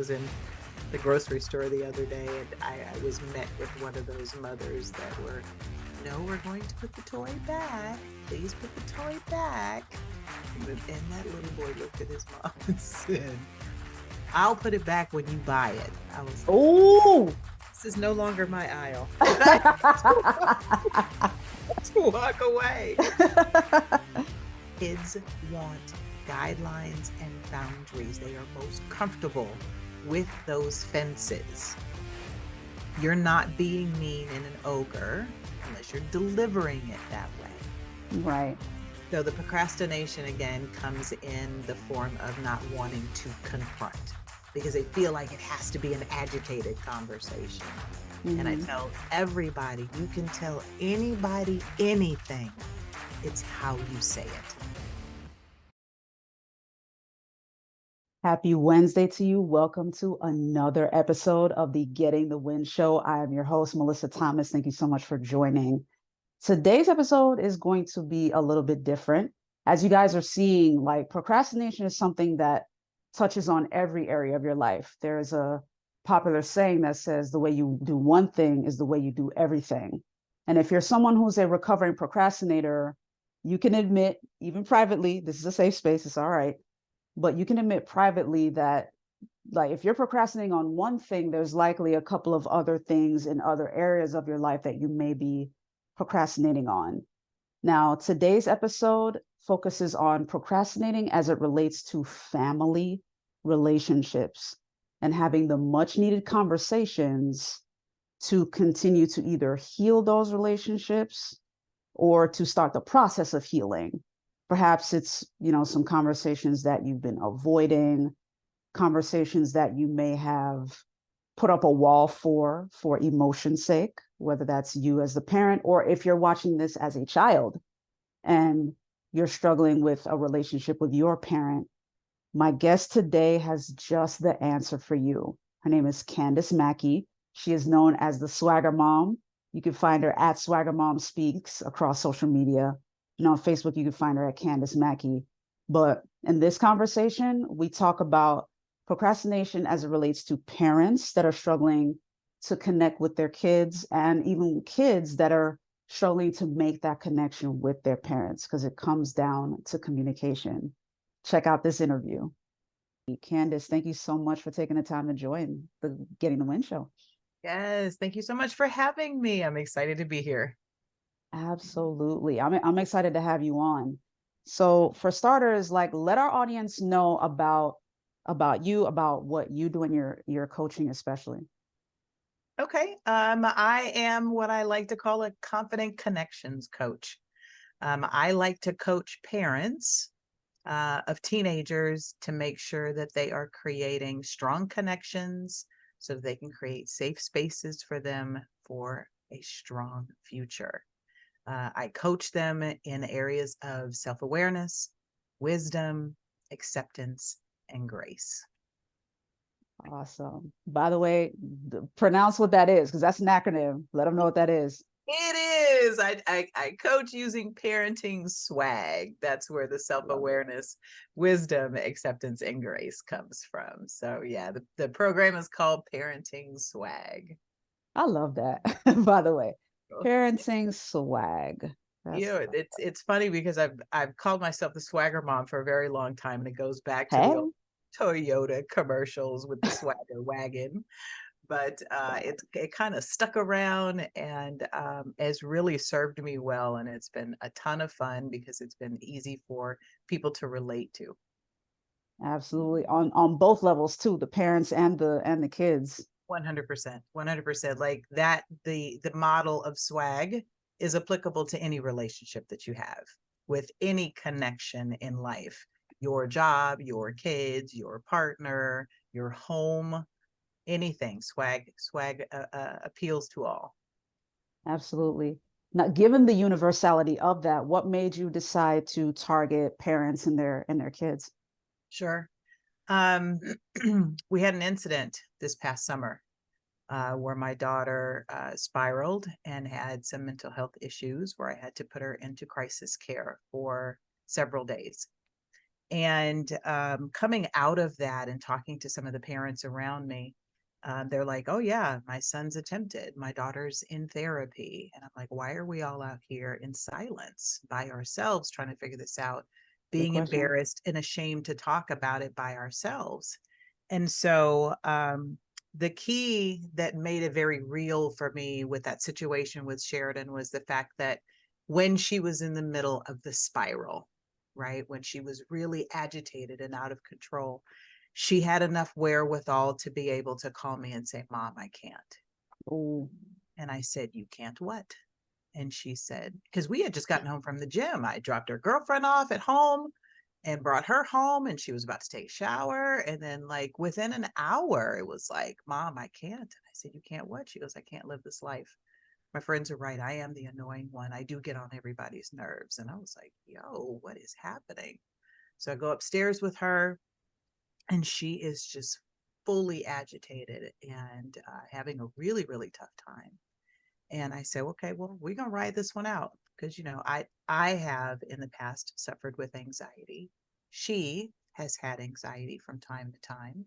was in the grocery store the other day, and I was met with one of those mothers that were, no, we're going to put the toy back. Please put the toy back. And that little boy looked at his mom and said, I'll put it back when you buy it. I was like, Oh, this is no longer my aisle. To walk away. Kids want guidelines and boundaries. They are most comfortable with those fences. You're not being mean and an ogre unless you're delivering it that way. right. So the procrastination again comes in the form of not wanting to confront because they feel like it has to be an agitated conversation. And I tell everybody, you can tell anybody anything. It's how you say it. Happy Wednesday to you. Welcome to another episode of the Getting the Win Show. I am your host, Melissa Thomas. Thank you so much for joining. Today's episode is going to be a little bit different. As you guys are seeing, like procrastination is something that touches on every area of your life. There's a popular saying that says the way you do one thing is the way you do everything. And if you're someone who's a recovering procrastinator, you can admit, even privately, this is a safe space, it's all right, but you can admit privately that like if you're procrastinating on one thing, there's likely a couple of other things in other areas of your life that you may be procrastinating on. Now, today's episode focuses on procrastinating as it relates to family relationships and having the much needed conversations to continue to either heal those relationships or to start the process of healing. Perhaps it's, some conversations that you've been avoiding, conversations that you may have put up a wall for emotion's sake, whether that's you as the parent, or if you're watching this as a child and you're struggling with a relationship with your parent. My guest today has just the answer for you. Her name is Candace Mackey. She is known as the Swagger Mom. You can find her at Swagger Mom Speaks across social media. On Facebook, you can find her at Candace Mackey. But in this conversation, we talk about procrastination as it relates to parents that are struggling to connect with their kids and even kids that are struggling to make that connection with their parents because it comes down to communication. Check out this interview. Candace, thank you so much for taking the time to join the Getting the Win show. Yes, thank you so much for having me. I'm excited to be here. Absolutely. I'm excited to have you on. So for starters, like let our audience know about you, about what you do in your coaching, especially. Okay. I am what I like to call a confident connections coach. I like to coach parents of teenagers to make sure that they are creating strong connections so that they can create safe spaces for them for a strong future. I coach them in areas of self-awareness, wisdom, acceptance, and grace. Awesome. By the way, pronounce what that is because that's an acronym. Let them know what that is. It is. I coach using parenting swag. That's where the self-awareness, wisdom, acceptance, and grace comes from. So yeah, the program is called Parenting Swag. I love that. By the way, parenting swag. It's funny because I've called myself the swagger mom for a very long time, and it goes back to the Hey, old Toyota commercials with the swagger wagon. But it kind of stuck around and has really served me well, and it's been a ton of fun because it's been easy for people to relate to. absolutely. On both levels too, the parents and the kids. 100%, 100%. Like that, the model of swag is applicable to any relationship that you have with any connection in life, your job, your kids, your partner, your home, anything. Swag appeals to all. Absolutely. Now, given the universality of that, what made you decide to target parents and their kids? Sure. We had an incident this past summer where my daughter spiraled and had some mental health issues where I had to put her into crisis care for several days. And coming out of that and talking to some of the parents around me, they're like, oh, yeah, my son's attempted. My daughter's in therapy. And I'm like, why are we all out here in silence by ourselves trying to figure this out, Good being question. embarrassed and ashamed to talk about it by ourselves? And so the key that made it very real for me with that situation with Sheridan was the fact that when she was in the middle of the spiral, right, when she was really agitated and out of control, she had enough wherewithal to be able to call me and say, Mom, I can't. Oh, And I said, you can't what? And she said, because we had just gotten home from the gym. I dropped her girlfriend off at home and brought her home, and she was about to take a shower. And then, like, within an hour, it was like, Mom, I can't. And I said, you can't what? She goes, I can't live this life. My friends are right. I am the annoying one. I do get on everybody's nerves. And I was like, yo, what is happening? So I go upstairs with her, and she is just fully agitated and having a really, really tough time. And I said, okay, well, we're going to ride this one out because, I have in the past suffered with anxiety. She has had anxiety from time to time.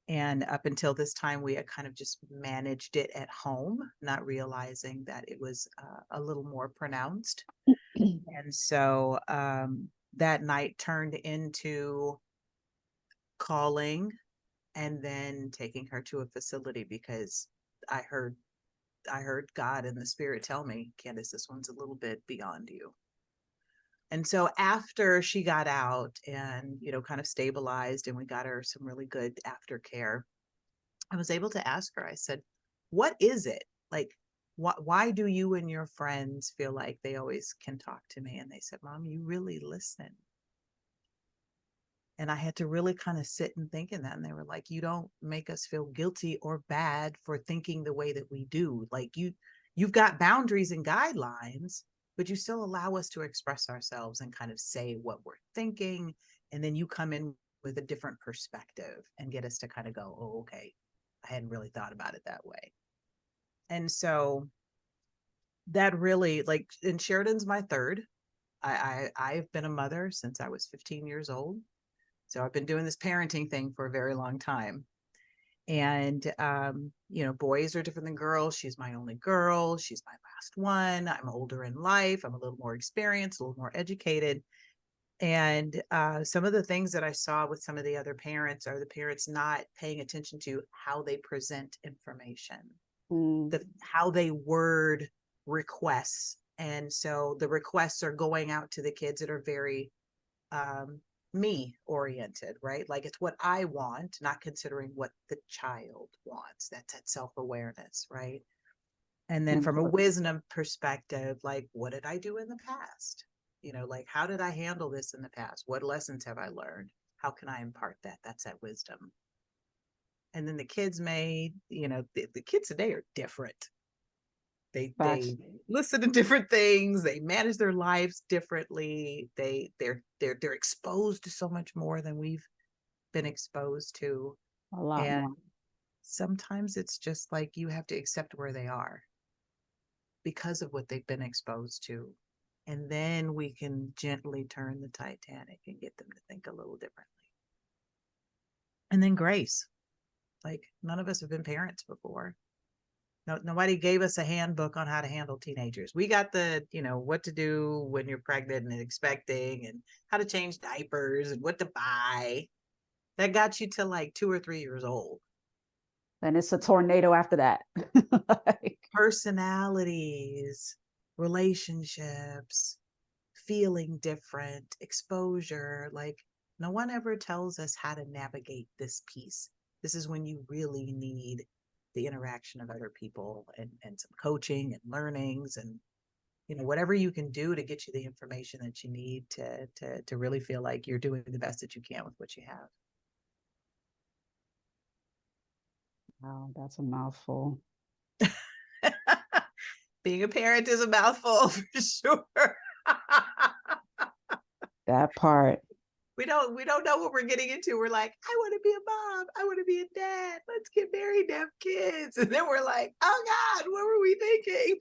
And up until this time, we had kind of just managed it at home, not realizing that it was a little more pronounced. And so that night turned into calling and then taking her to a facility because I heard I heard God and the Spirit tell me, Candace, this one's a little bit beyond you. And so after she got out and, kind of stabilized and we got her some really good aftercare, I was able to ask her, I said, what is it? Like, why do you and your friends feel like they always can talk to me? And they said, Mom, you really listen. And I had to really kind of sit and think in that. And they were like, you don't make us feel guilty or bad for thinking the way that we do. Like you've got boundaries and guidelines, but you still allow us to express ourselves and kind of say what we're thinking. And then you come in with a different perspective and get us to kind of go, oh, okay, I hadn't really thought about it that way. And so that really, like, and Sheridan's my third. I've been a mother since I was 15 years old. So I've been doing this parenting thing for a very long time. And, boys are different than girls. She's my only girl. She's my last one. I'm older in life. I'm a little more experienced, a little more educated. And some of the things that I saw with some of the other parents are the parents not paying attention to how they present information, how they word requests. And so the requests are going out to the kids that are very me oriented, right? Like it's what I want, not considering what the child wants. That's that self-awareness, right? And then from a important. wisdom perspective, like what did I do in the past? Like how did I handle this in the past? What lessons have I learned? How can I impart that? That's that wisdom. And then the kids the kids today are different. They Facts. listen to different things, they manage their lives differently, they're exposed to so much more than we've been exposed to. A lot And more. sometimes it's just like you have to accept where they are because of what they've been exposed to, and then we can gently turn the Titanic and get them to think a little differently. And then grace, like none of us have been parents before. No, nobody gave us a handbook on how to handle teenagers. We got the, what to do when you're pregnant and expecting and how to change diapers and what to buy. That got you to like 2 or 3 years old. And it's a tornado after that. Like, Personalities, relationships, feeling different, exposure. Like no one ever tells us how to navigate this piece. This is when you really need the interaction of other people and some coaching and learnings and whatever you can do to get you the information that you need to really feel like you're doing the best that you can with what you have. wow, that's a mouthful. Being a parent is a mouthful for sure. That part. We don't know what we're getting into. We're like, I want to be a mom. I want to be a dad. Let's get married and have kids. And then we're like, oh God, what were we thinking?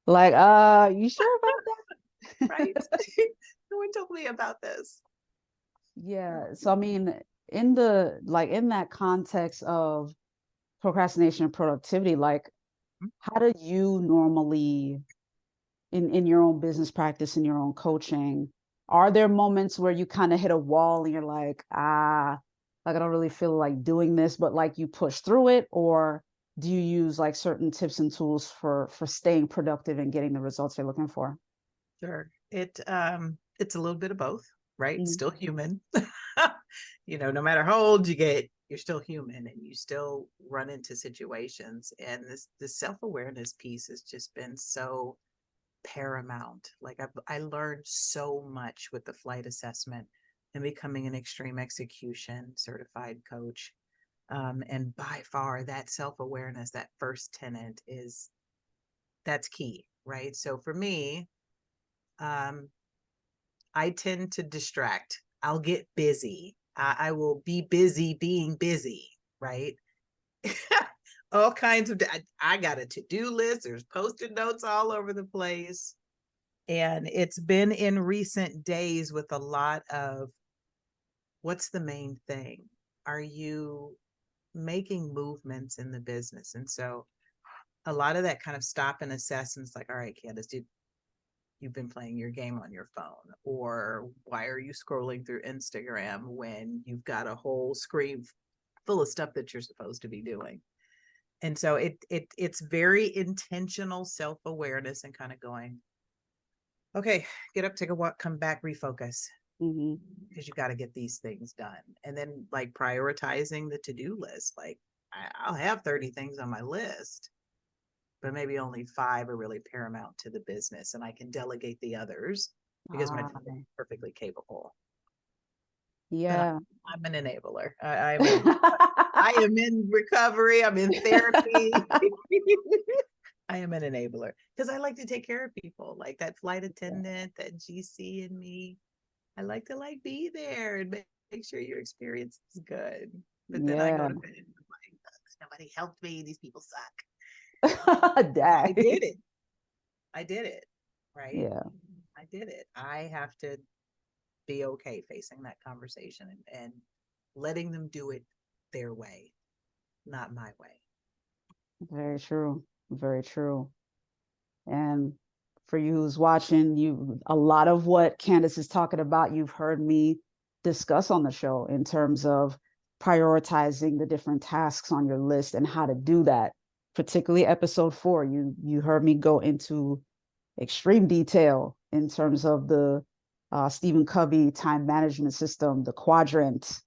Like, you sure about that? Right. No one told me about this. Yeah. So I mean, in the in that context of procrastination and productivity, like how do you normally in your own business practice, in your own coaching, are there moments where you kind of hit a wall and you're like, like I don't really feel like doing this, but like you push through it? Or do you use like certain tips and tools for staying productive and getting the results you're looking for? Sure. It's a little bit of both, right? Mm. Still human. No matter how old you get, you're still human and you still run into situations. And this self-awareness piece has just been so paramount. Like I learned so much with the flight assessment and becoming an extreme execution certified coach. And by far that self-awareness, that first tenet that's key, right? So for me, um, I tend to distract. I'll get busy. I will be busy being busy, right? All kinds of, I got a to-do list. There's post-it notes all over the place. And it's been in recent days with a lot of what's the main thing? Are you making movements in the business? And so a lot of that kind of stop and assess, and it's like, all right, Candace, you've been playing your game on your phone, or why are you scrolling through Instagram when you've got a whole screen full of stuff that you're supposed to be doing? And so it's very intentional self-awareness and kind of going, okay, get up, take a walk, come back, refocus, Mm-hmm. because you got to get these things done. And then like prioritizing the to-do list. Like I'll have 30 things on my list, but maybe only 5 are really paramount to the business, and I can delegate the others because my people are perfectly capable. But Yeah. I'm an enabler. I am in recovery. I'm in therapy. I am an enabler because I like to take care of people, like that flight attendant, that GC in me. I like to be there and make sure your experience is good. But then I go Yeah. to bed and I'm like, nobody helped me. These people suck. I Dang. did it. I did it. Right. Yeah. I did it. I have to be okay facing that conversation and letting them do it their way, not my way. Very true. Very true. And for you who's watching, you a lot of what Candace is talking about, you've heard me discuss on the show in terms of prioritizing the different tasks on your list and how to do that. Particularly episode 4, you heard me go into extreme detail in terms of the Stephen Covey time management system, the quadrant.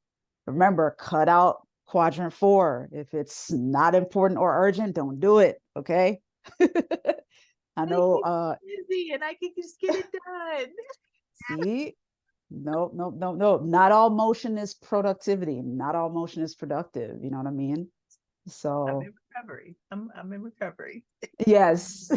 Remember, cut out quadrant 4. If it's not important or urgent, don't do it. Okay. I They know. keep busy and I can just get it done. See, no, no, no, no. Not all motion is productivity. Not all motion is productive. You know what I mean? I'm So in recovery. I'm in recovery. yes,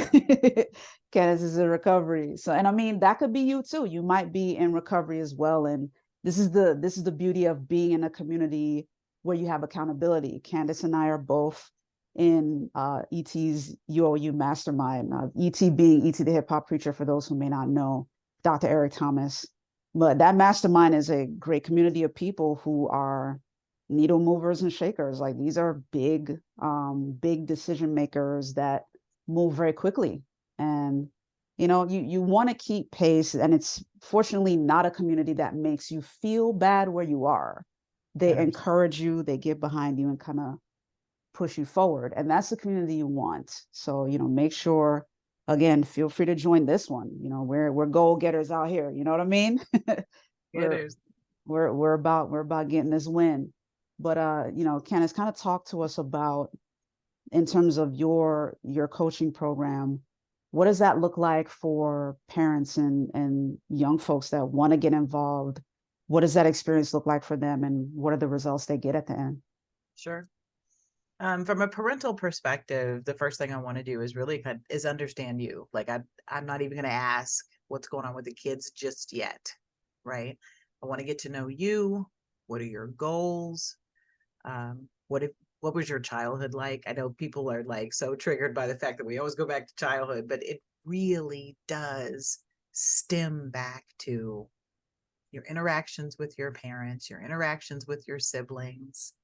Candace is in recovery. So, and I mean, that could be you too. You might be in recovery as well. And this is the beauty of being in a community where you have accountability. Candace and I are both in ET's UOU mastermind. ET being ET the hip hop preacher, for those who may not know, Dr. Eric Thomas. But that mastermind is a great community of people who are needle movers and shakers. Like these are big decision makers that move very quickly. And you want to keep pace. And it's fortunately not a community that makes you feel bad where you are. They Yes. encourage you, they get behind you and kind of push you forward. And that's the community you want. So, make sure, again, feel free to join this one. We're goal getters out here. You know what I mean? It we're is. we're about getting this win. But Candace, kind of talk to us about, in terms of your coaching program, what does that look like for parents and young folks that want to get involved? What does that experience look like for them, and what are the results they get at the end? Sure. From a parental perspective, the first thing I want to do is really is understand you. Like I'm not even going to ask what's going on with the kids just yet, right? I want to get to know you. What are your goals? What was your childhood like? I know people are like so triggered by the fact that we always go back to childhood, but it really does stem back to your interactions with your parents, your interactions with your siblings.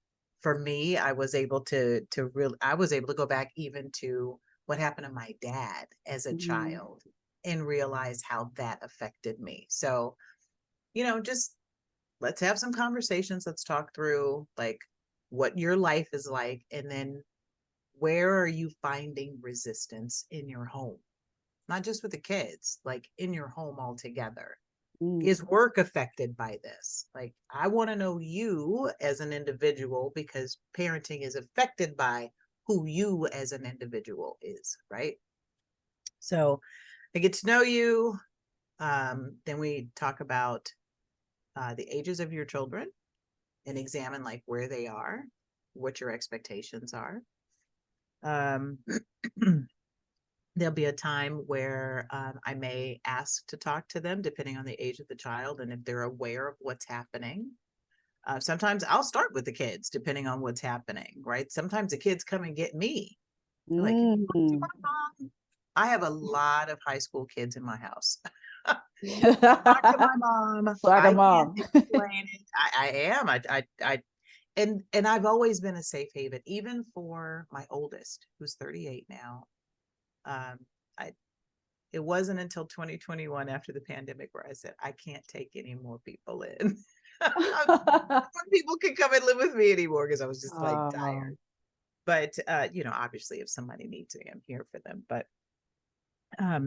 For me, I was able to go back even to what happened to my dad as a Mhm. child and realize how that affected me. So, just let's have some conversations. Let's talk through like what your life is like, and then where are you finding resistance in your home? Not just with the kids, like in your home altogether. Mm. Is work affected by this? Like, I want to know you as an individual, because parenting is affected by who you as an individual is, right? So I get to know you. Then we talk about the ages of your children and examine like where they are, what your expectations are. Um, there'll be a time where I may ask to talk to them depending on the age of the child and if they're aware of what's happening. Sometimes I'll start with the kids depending on what's happening, right? Sometimes the kids come and get me. They're like, can you talk to Mm. my mom? I have a lot of high school kids in my house. Talk to my mom. Like a I can't mom. explain it. I am. And I've always been a safe haven, even for my oldest, who's 38 now. Um, I It wasn't until 2021 after the pandemic where I said, I can't take any more people in. More people can come and live with me anymore, because I was just like Oh, tired. But obviously if somebody needs me, I'm here for them. But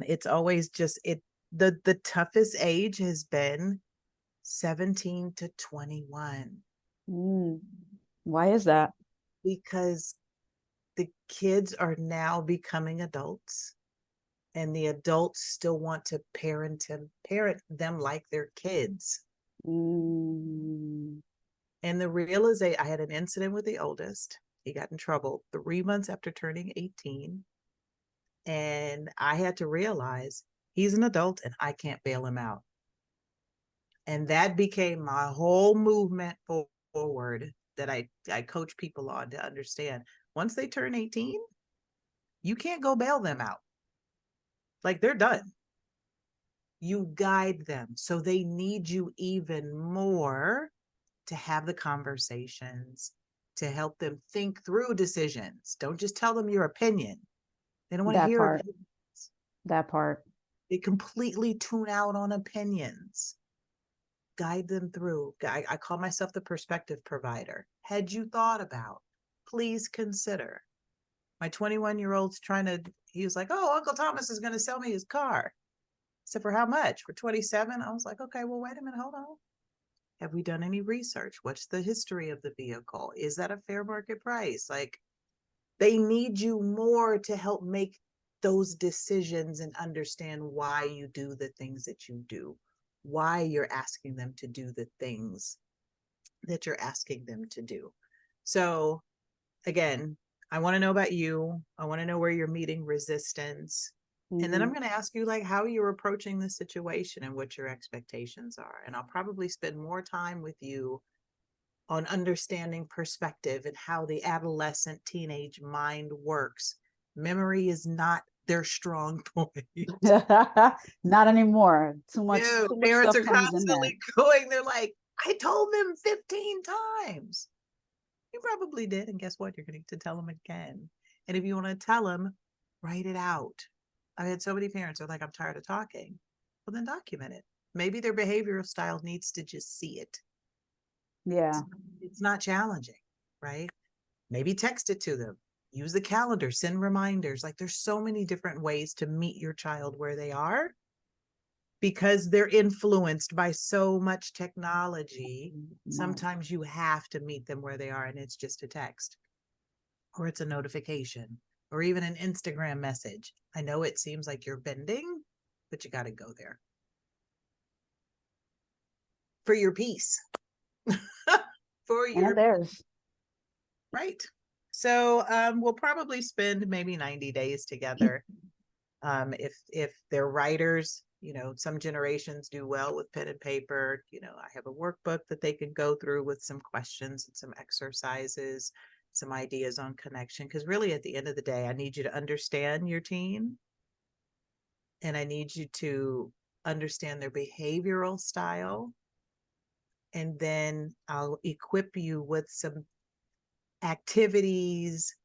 it's always just the toughest age has been 17 to 21, mm. Why is that? because the kids are now becoming adults, and the adults still want to parent them like their kids. Mm. And the realization, I had an incident with the oldest. He got in trouble 3 months after turning 18. And I had to realize he's an adult and I can't bail him out. And that became my whole movement forward, that I coach people on to understand. Once they turn 18, you can't go bail them out. Like, they're done. You guide them. So they need you even more to have the conversations, to help them think through decisions. Don't just tell them your opinion. They don't want to That hear part. opinions. That part. They completely tune out on opinions. Guide them through. I call myself the perspective provider. Had you thought about? Please consider. My 21-year-old's he was like, oh, Uncle Thomas is going to sell me his car. I said, for how much? For 27? I was like, okay, well, wait a minute, hold on. Have we done any research? What's the history of the vehicle? Is that a fair market price? Like, they need you more to help make those decisions and understand why you do the things that you do, why you're asking them to do the things that you're asking them to do. So, again, I want to know about you. I want to know where you're meeting resistance. And then I'm Mhm. going to ask you like how you're approaching the situation and what your expectations are. And I'll probably spend more time with you on understanding perspective and how the adolescent teenage mind works. Memory is not their strong point. Not anymore. No, Too much parents stuff are comes in there. constantly going, they're like, I told them 15 times. You probably did. And guess what? You're going to tell them again. And if you want to tell them, write it out. I had so many parents who are like, I'm tired of talking. Well, then document it. Maybe their behavioral style needs to just see it. Yeah, It's not challenging, right? Maybe text it to them. Use the calendar, send reminders. Like, there's so many different ways to meet your child where they are, because they're influenced by so much technology. right. Sometimes you have to meet them where they are, and it's just a text, or it's a notification, or even an Instagram message. I know it seems like you're bending, but you got to go there for your peace. For And your there's. right. So we'll probably spend maybe 90 days together. If they're writers, some generations do well with pen and paper. I have a workbook that they can go through with some questions and some exercises, some ideas on connection. Because really, at the end of the day, I need you to understand your teen, and I need you to understand their behavioral style, and then I'll equip you with some activities,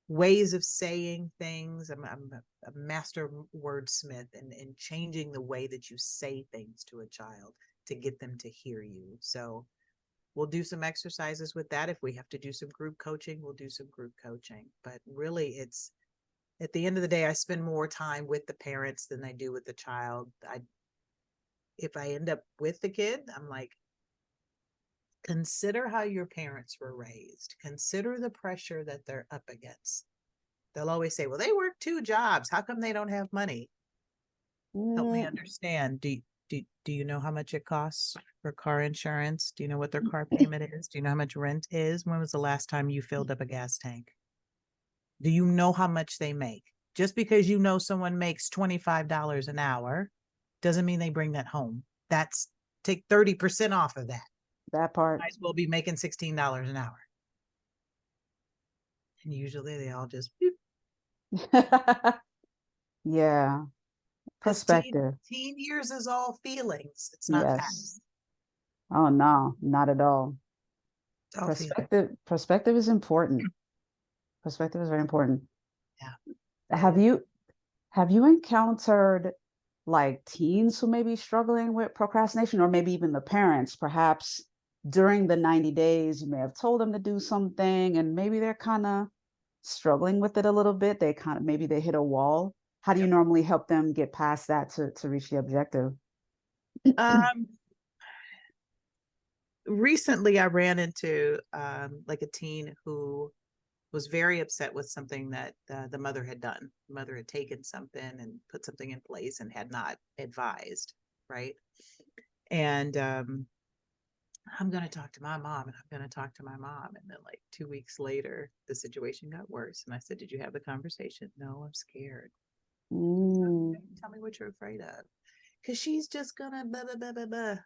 ways of saying things. I'm a master wordsmith in changing the way that you say things to a child to get them to hear you. So we'll do some exercises with that. If we have to do some group coaching, we'll do some group coaching. But really, it's at the end of the day, I spend more time with the parents than I do with the child. If I end up with the kid, I'm like, consider how your parents were raised. Consider the pressure that they're up against. They'll always say, well, they work 2 jobs. How come they don't have money? Help me understand. Do you know how much it costs for car insurance? Do you know what their car payment is? Do you know how much rent is? When was the last time you filled up a gas tank? Do you know how much they make? Just because you know someone makes $25 an hour doesn't mean they bring that home. That's take 30% off of that. That part. Might as well be making $16 an hour. And usually they all just Yeah. Perspective. Teen years is all feelings. It's not Yes. facts. Oh no, not at all. It's all feelings. Perspective is important. Perspective is very important. Yeah. Have you encountered like teens who may be struggling with procrastination, or maybe even the parents? Perhaps during the 90 days, you may have told them to do something and maybe they're kind of struggling with it a little bit. Maybe they hit a wall. How do you normally help them get past that to reach the objective? Recently I ran into like a teen who was very upset with something that the mother had done. The mother had taken something and put something in place and had not advised, right? And I'm going to talk to my mom, and I'm going to talk to my mom. And then like 2 weeks later, the situation got worse. And I said, did you have the conversation? No, I'm scared. Tell me what you're afraid of. Because she's just gonna blah, blah, blah, blah, blah,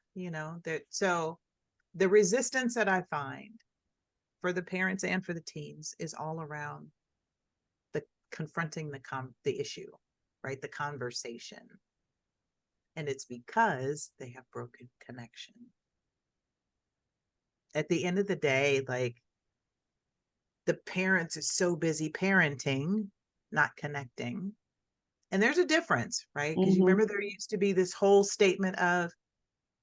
so the resistance that I find for the parents and for the teens is all around the confronting the issue, right? The conversation. And it's because they have broken connection. At the end of the day, like, the parents is so busy parenting, not connecting. And there's a difference, right? Because you remember there used to be this whole statement of,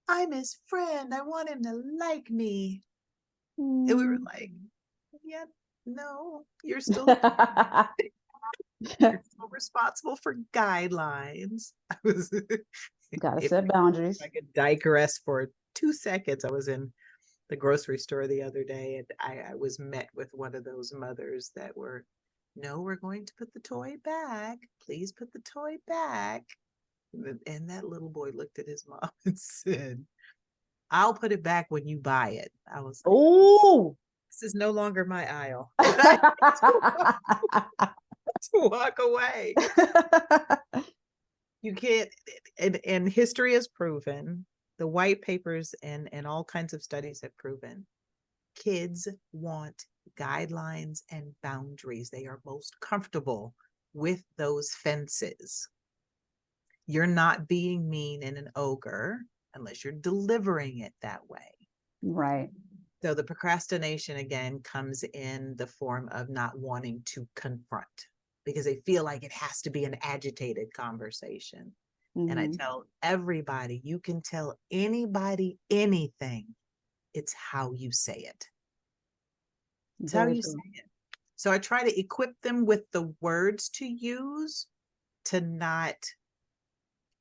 I'm his friend. I want him to like me. And we were like, yeah, no, you're still responsible for guidelines. Gotta set boundaries. I could digress for 2 seconds. I was in the grocery store the other day, and I was met with one of those mothers that were, no, we're going to put the toy back. Please put the toy back. And that little boy looked at his mom and said, I'll put it back when you buy it. I was like, oh, this is no longer my aisle. To walk away. You can't, and history has proven, the white papers and all kinds of studies have proven, kids want guidelines and boundaries. They are most comfortable with those fences. You're not being mean and an ogre unless you're delivering it that way. Right. So the procrastination again comes in the form of not wanting to confront because they feel like it has to be an agitated conversation. And I tell everybody, you can tell anybody anything. It's how you say it. It's how you say it. So I try to equip them with the words to use to not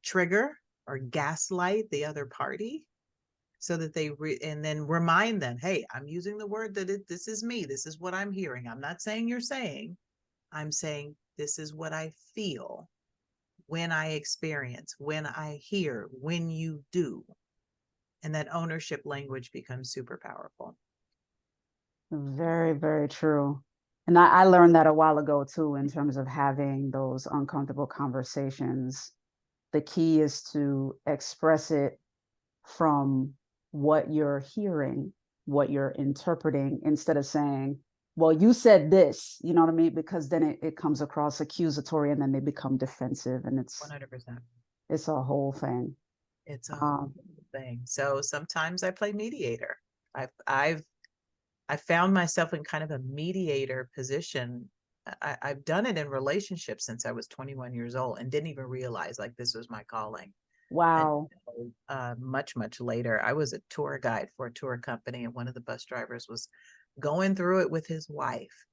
trigger or gaslight the other party, so that they and then remind them, hey, I'm using the word that this is me. This is what I'm hearing. I'm not saying you're saying. I'm saying this is what I feel when I experience, when I hear, when you do. And that ownership language becomes super powerful. Very, very true. And I learned that a while ago too, in terms of having those uncomfortable conversations. The key is to express it from what you're hearing, what you're interpreting, instead of saying, well, you said this, you know what I mean? Because then it comes across accusatory and then they become defensive, and 100%. it's a whole thing. It's a thing. So sometimes I play mediator. I've found myself in kind of a mediator position. I've done it in relationships since I was 21 years old and didn't even realize like this was my calling. And Wow. much later, I was a tour guide for a tour company, and one of the bus drivers was going through it with his wife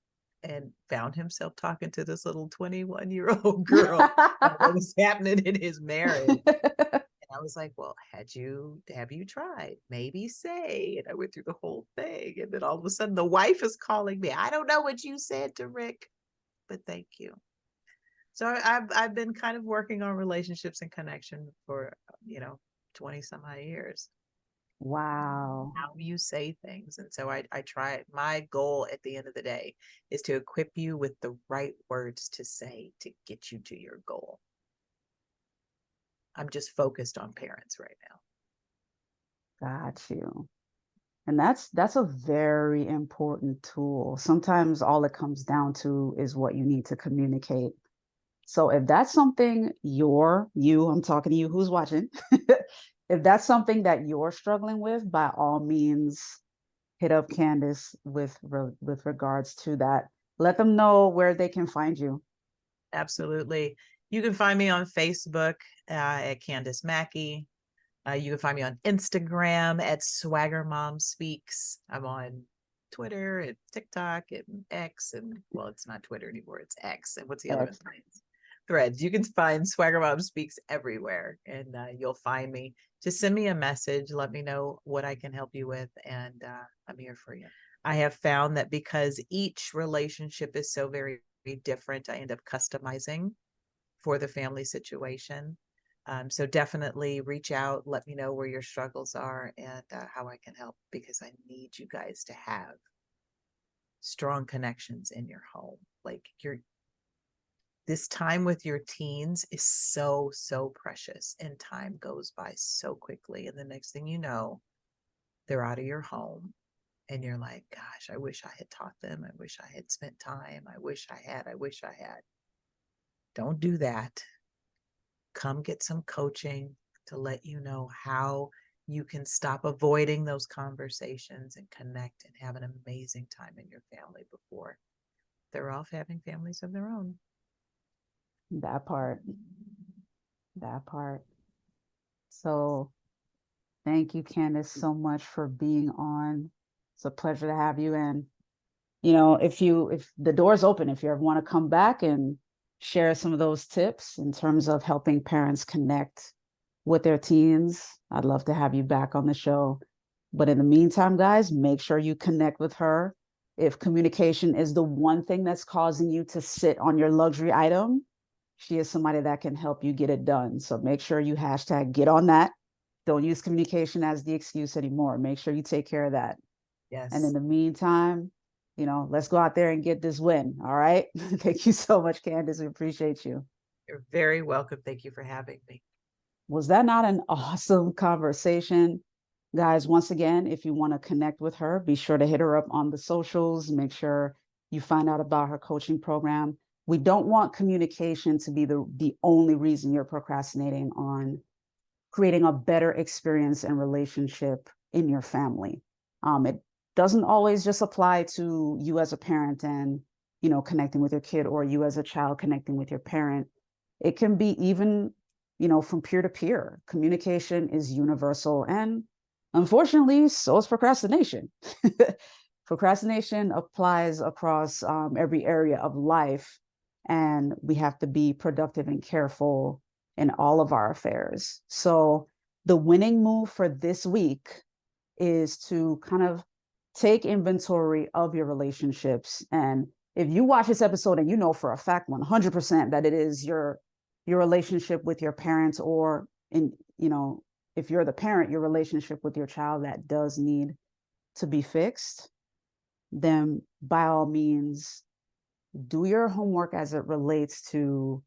and found himself talking to this little 21-year-old girl about what was happening in his marriage. And I was like, well, have you tried? Maybe say. And I went through the whole thing. And then all of a sudden the wife is calling me. I don't know what you said to Rick, but thank you. So I've been kind of working on relationships and connection for 20 some odd years. Wow. How you say things. And so I try, my goal at the end of the day is to equip you with the right words to say to get you to your goal. I'm just focused on parents right now. Got you. And that's a very important tool. Sometimes all it comes down to is what you need to communicate. So if that's something I'm talking to you who's watching, if that's something that you're struggling with, by all means, hit up Candace with regards to that. Let them know where they can find you. Absolutely. You can find me on Facebook at Candace Mackey. You can find me on Instagram at Swagger Mom Speaks. I'm on Twitter and TikTok and X, and well, it's not Twitter anymore, it's X. And what's the other one? Threads. You can find Swagger Mom Speaks everywhere, and you'll find me. Just send me a message. Let me know what I can help you with, and I'm here for you. I have found that because each relationship is so very different, I end up customizing for the family situation. So definitely reach out, let me know where your struggles are and how I can help, because I need you guys to have strong connections in your home. Like this time with your teens is so precious, and time goes by so quickly. And the next thing you know, they're out of your home and you're like, gosh, I wish I had taught them. I wish I had spent time. I wish I had. Don't do that. Come get some coaching to let you know how you can stop avoiding those conversations and connect and have an amazing time in your family before they're off having families of their own. That part. That part. So thank you, Candace, so much for being on. It's a pleasure to have you. And if the door's open, if you ever want to come back and share some of those tips in terms of helping parents connect with their teens, I'd love to have you back on the show. But in the meantime, guys, make sure you connect with her. If communication is the one thing that's causing you to sit on your luxury item, she is somebody that can help you get it done. So make sure you hashtag get on that. Don't use communication as the excuse anymore. Make sure you take care of that. Yes. And in the meantime, let's go out there and get this win. All right. Thank you so much, Candace. We appreciate you. You're very welcome. Thank you for having me. Was that not an awesome conversation? Guys, once again, if you want to connect with her, be sure to hit her up on the socials. Make sure you find out about her coaching program. We don't want communication to be the only reason you're procrastinating on creating a better experience and relationship in your family. It doesn't always just apply to you as a parent and, connecting with your kid, or you as a child connecting with your parent. It can be even, from peer to peer. Communication is universal. And unfortunately, so is procrastination. Procrastination applies across every area of life. And we have to be productive and careful in all of our affairs. So the winning move for this week is to kind of take inventory of your relationships. And if you watch this episode and you know for a fact 100% that it is your relationship with your parents, or if you're the parent, your relationship with your child that does need to be fixed, then by all means, do your homework as it relates to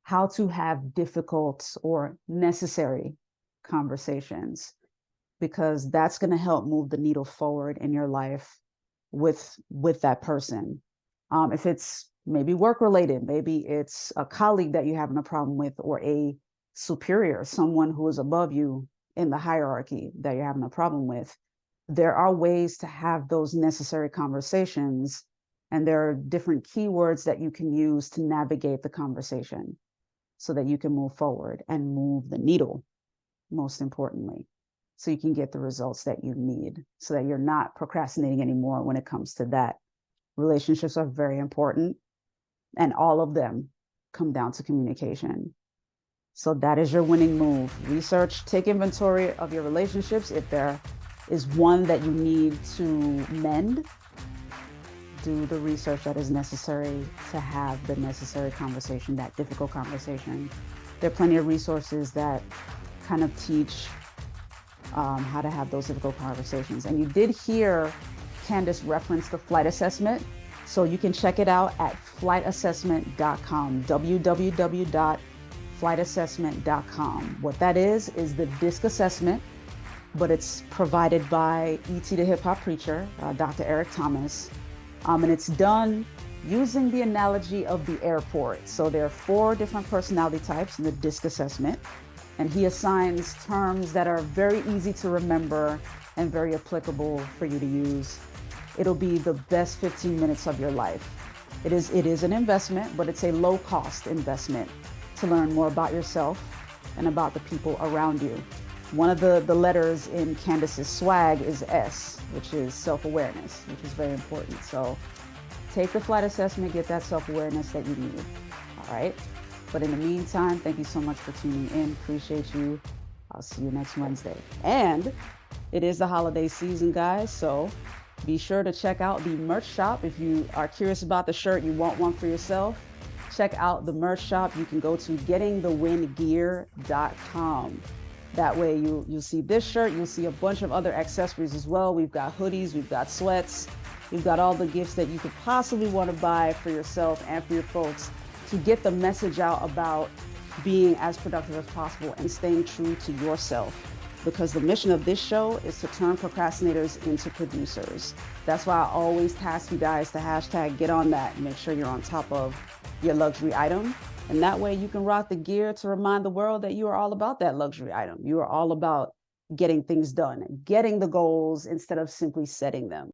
how to have difficult or necessary conversations, because that's going to help move the needle forward in your life with that person. If it's maybe work related, maybe it's a colleague that you're having a problem with, or a superior, someone who is above you, in the hierarchy that you're having a problem with, there are ways to have those necessary conversations. And there are different keywords that you can use to navigate the conversation so that you can move forward and move the needle, most importantly, so you can get the results that you need, so that you're not procrastinating anymore when it comes to that. Relationships are very important, and all of them come down to communication. So that is your winning move. Research, take inventory of your relationships. If there is one that you need to mend, do the research that is necessary to have the necessary conversation, that difficult conversation. There are plenty of resources that kind of teach how to have those difficult conversations. And you did hear Candace reference the flight assessment. So you can check it out at flightassessment.com, www.flightassessment.com. What that is the DISC assessment, but it's provided by E.T. the Hip Hop Preacher, Dr. Eric Thomas. And it's done using the analogy of the airport. So there are 4 different personality types in the DISC assessment, and he assigns terms that are very easy to remember and very applicable for you to use. It'll be the best 15 minutes of your life. It is an investment, but it's a low-cost investment to learn more about yourself and about the people around you. One of the letters in Candace's swag is S, which is self-awareness, which is very important. So take the flight assessment, get that self-awareness that you need, all right? But in the meantime, thank you so much for tuning in. Appreciate you. I'll see you next Wednesday. And it is the holiday season, guys, so be sure to check out the merch shop. If you are curious about the shirt, you want one for yourself, check out the merch shop. You can go to gettingthewingear.com. That way you'll see this shirt, you'll see a bunch of other accessories as well. We've got hoodies, we've got sweats, we've got all the gifts that you could possibly want to buy for yourself and for your folks to get the message out about being as productive as possible and staying true to yourself. Because the mission of this show is to turn procrastinators into producers. That's why I always task you guys to hashtag get on that and make sure you're on top of your luxury item. And that way you can rock the gear to remind the world that you are all about that luxury item. You are all about getting things done, getting the goals instead of simply setting them.